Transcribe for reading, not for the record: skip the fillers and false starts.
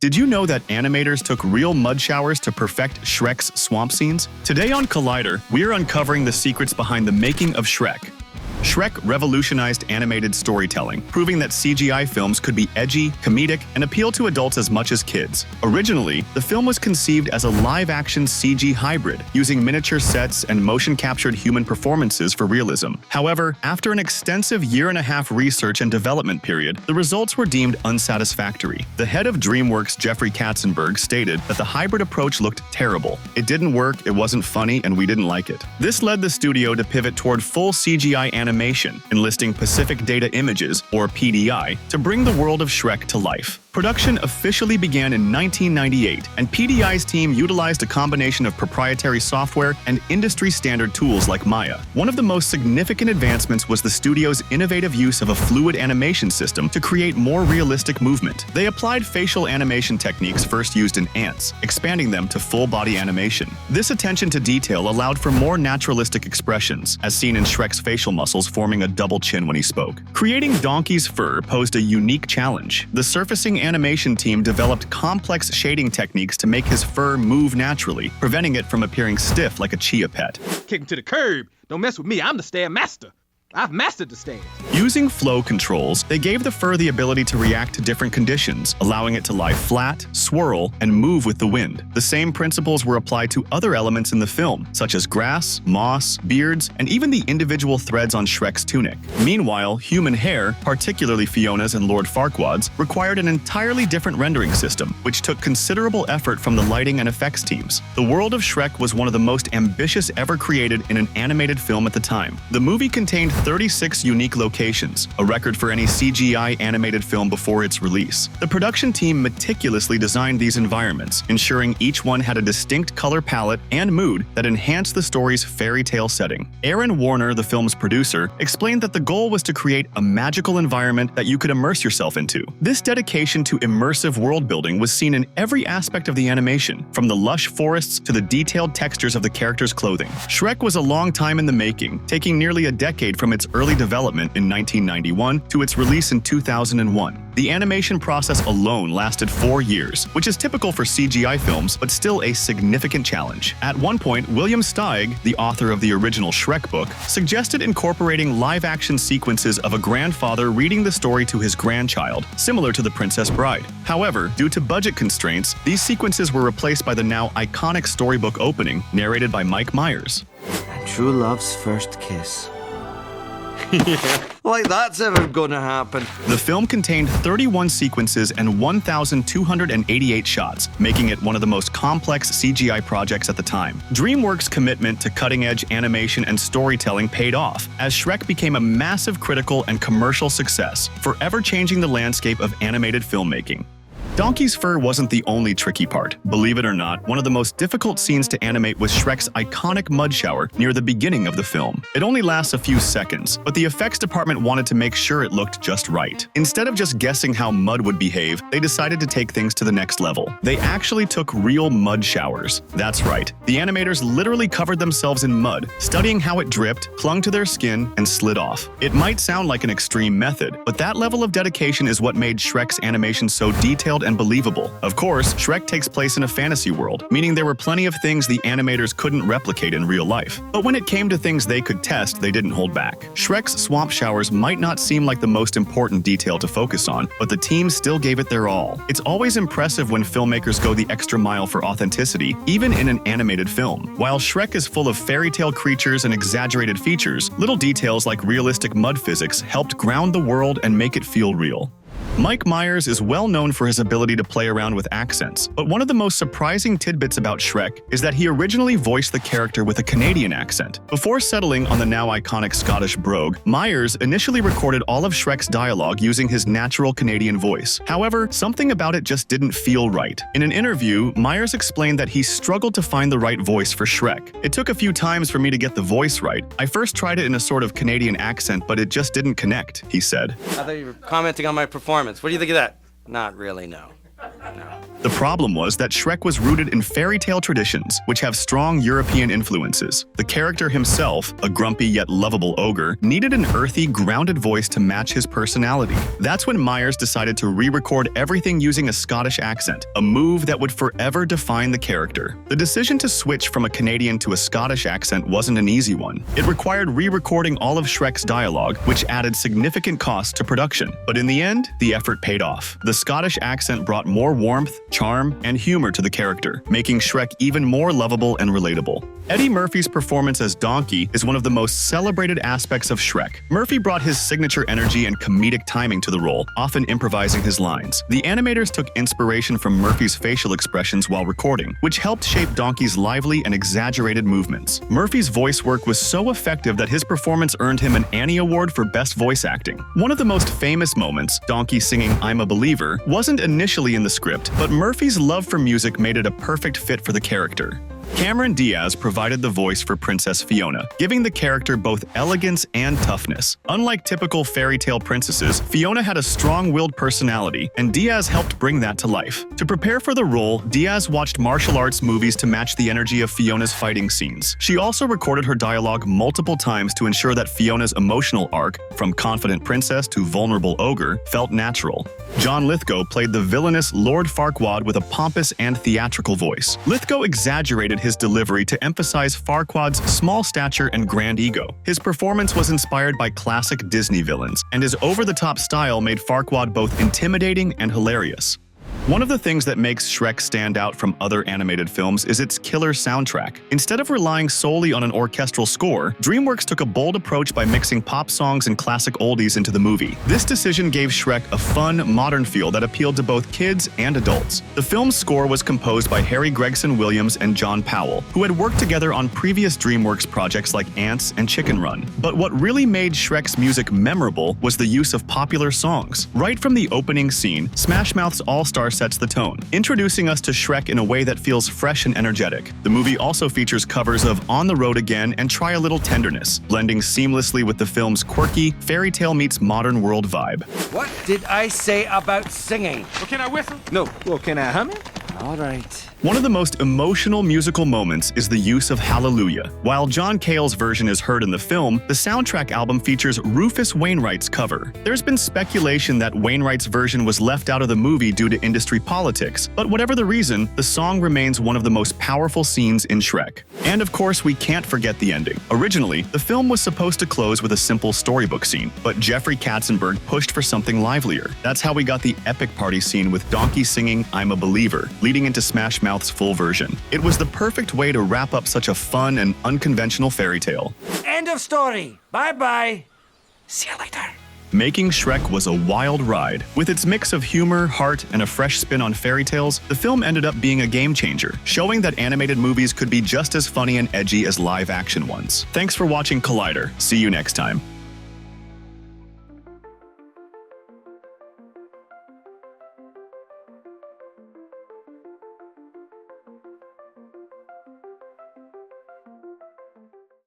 Did you know that animators took real mud showers to perfect Shrek's swamp scenes? Today on Collider, we're uncovering the secrets behind the making of Shrek. Shrek revolutionized animated storytelling, proving that CGI films could be edgy, comedic, and appeal to adults as much as kids. Originally, the film was conceived as a live-action CG hybrid, using miniature sets and motion-captured human performances for realism. However, after an extensive year-and-a-half research and development period, the results were deemed unsatisfactory. The head of DreamWorks, Jeffrey Katzenberg, stated that the hybrid approach looked terrible. It didn't work, it wasn't funny, and we didn't like it. This led the studio to pivot toward full CGI animation, enlisting Pacific Data Images, or PDI, to bring the world of Shrek to life. Production officially began in 1998, and PDI's team utilized a combination of proprietary software and industry-standard tools like Maya. One of the most significant advancements was the studio's innovative use of a fluid animation system to create more realistic movement. They applied facial animation techniques first used in ants, expanding them to full-body animation. This attention to detail allowed for more naturalistic expressions, as seen in Shrek's facial muscles forming a double chin when he spoke. Creating Donkey's fur posed a unique challenge. The surfacing animation team developed complex shading techniques to make his fur move naturally, preventing it from appearing stiff like a chia pet. Kick him to the curb. Don't mess with me. I'm the stand master. I've mastered the stance. Using flow controls, they gave the fur the ability to react to different conditions, allowing it to lie flat, swirl, and move with the wind. The same principles were applied to other elements in the film, such as grass, moss, beards, and even the individual threads on Shrek's tunic. Meanwhile, human hair, particularly Fiona's and Lord Farquaad's, required an entirely different rendering system, which took considerable effort from the lighting and effects teams. The world of Shrek was one of the most ambitious ever created in an animated film at the time. The movie contained 36 unique locations, a record for any CGI animated film before its release. The production team meticulously designed these environments, ensuring each one had a distinct color palette and mood that enhanced the story's fairy tale setting. Aaron Warner, the film's producer, explained that the goal was to create a magical environment that you could immerse yourself into. This dedication to immersive world building was seen in every aspect of the animation, from the lush forests to the detailed textures of the characters' clothing. Shrek was a long time in the making, taking nearly a decade from its early development in 1991 to its release in 2001. The animation process alone lasted 4 years, which is typical for CGI films, but still a significant challenge. At one point, William Steig, the author of the original Shrek book, suggested incorporating live-action sequences of a grandfather reading the story to his grandchild, similar to The Princess Bride. However, due to budget constraints, these sequences were replaced by the now iconic storybook opening, narrated by Mike Myers. And true love's first kiss. Like that's ever gonna happen. The film contained 31 sequences and 1,288 shots, making it one of the most complex CGI projects at the time. DreamWorks' commitment to cutting-edge animation and storytelling paid off, as Shrek became a massive critical and commercial success, forever changing the landscape of animated filmmaking. Donkey's fur wasn't the only tricky part. Believe it or not, one of the most difficult scenes to animate was Shrek's iconic mud shower near the beginning of the film. It only lasts a few seconds, but the effects department wanted to make sure it looked just right. Instead of just guessing how mud would behave, they decided to take things to the next level. They actually took real mud showers. That's right, the animators literally covered themselves in mud, studying how it dripped, clung to their skin, and slid off. It might sound like an extreme method, but that level of dedication is what made Shrek's animation so detailed and believable. Of course, Shrek takes place in a fantasy world, meaning there were plenty of things the animators couldn't replicate in real life. But when it came to things they could test, they didn't hold back. Shrek's swamp showers might not seem like the most important detail to focus on, but the team still gave it their all. It's always impressive when filmmakers go the extra mile for authenticity, even in an animated film. While Shrek is full of fairy tale creatures and exaggerated features, little details like realistic mud physics helped ground the world and make it feel real. Mike Myers is well known for his ability to play around with accents, but one of the most surprising tidbits about Shrek is that he originally voiced the character with a Canadian accent. Before settling on the now iconic Scottish brogue, Myers initially recorded all of Shrek's dialogue using his natural Canadian voice. However, something about it just didn't feel right. In an interview, Myers explained that he struggled to find the right voice for Shrek. "It took a few times for me to get the voice right. I first tried it in a sort of Canadian accent, but it just didn't connect," he said. I thought you were commenting on my performance. What do you think of that? Not really, no. The The problem was that Shrek was rooted in fairy tale traditions, which have strong European influences. The character himself, a grumpy yet lovable ogre, needed an earthy, grounded voice to match his personality. That's when Myers decided to re-record everything using a Scottish accent, a move that would forever define the character. The decision to switch from a Canadian to a Scottish accent wasn't an easy one. It required re-recording all of Shrek's dialogue, which added significant costs to production. But in the end, the effort paid off. The Scottish accent brought more warmth, charm, and humor to the character, making Shrek even more lovable and relatable. Eddie Murphy's performance as Donkey is one of the most celebrated aspects of Shrek. Murphy brought his signature energy and comedic timing to the role, often improvising his lines. The animators took inspiration from Murphy's facial expressions while recording, which helped shape Donkey's lively and exaggerated movements. Murphy's voice work was so effective that his performance earned him an Annie Award for Best Voice Acting. One of the most famous moments, Donkey singing "I'm a Believer," wasn't initially in the script, but Murphy's love for music made it a perfect fit for the character. Cameron Diaz provided the voice for Princess Fiona, giving the character both elegance and toughness. Unlike typical fairy tale princesses, Fiona had a strong-willed personality, and Diaz helped bring that to life. To prepare for the role, Diaz watched martial arts movies to match the energy of Fiona's fighting scenes. She also recorded her dialogue multiple times to ensure that Fiona's emotional arc, from confident princess to vulnerable ogre, felt natural. John Lithgow played the villainous Lord Farquaad with a pompous and theatrical voice. Lithgow exaggerated his delivery to emphasize Farquaad's small stature and grand ego. His performance was inspired by classic Disney villains, and his over-the-top style made Farquaad both intimidating and hilarious. One of the things that makes Shrek stand out from other animated films is its killer soundtrack. Instead of relying solely on an orchestral score, DreamWorks took a bold approach by mixing pop songs and classic oldies into the movie. This decision gave Shrek a fun, modern feel that appealed to both kids and adults. The film's score was composed by Harry Gregson Williams and John Powell, who had worked together on previous DreamWorks projects like Ants and Chicken Run. But what really made Shrek's music memorable was the use of popular songs. Right from the opening scene, Smash Mouth's All-Star sets the tone, introducing us to Shrek in a way that feels fresh and energetic. The movie also features covers of On the Road Again and Try a Little Tenderness, blending seamlessly with the film's quirky, fairy tale meets modern world vibe. What did I say about singing? Well, can I whistle? No. Well, can I hum it? All right. One of the most emotional musical moments is the use of Hallelujah. While John Cale's version is heard in the film, the soundtrack album features Rufus Wainwright's cover. There's been speculation that Wainwright's version was left out of the movie due to industry politics, but whatever the reason, the song remains one of the most powerful scenes in Shrek. And of course, we can't forget the ending. Originally, the film was supposed to close with a simple storybook scene, but Jeffrey Katzenberg pushed for something livelier. That's how we got the epic party scene with Donkey singing "I'm a Believer," leading into Smash Mouth's full version. It was the perfect way to wrap up such a fun and unconventional fairy tale. End of story. Bye-bye. See you later. Making Shrek was a wild ride. With its mix of humor, heart, and a fresh spin on fairy tales, the film ended up being a game changer, showing that animated movies could be just as funny and edgy as live-action ones. Thanks for watching Collider. See you next time.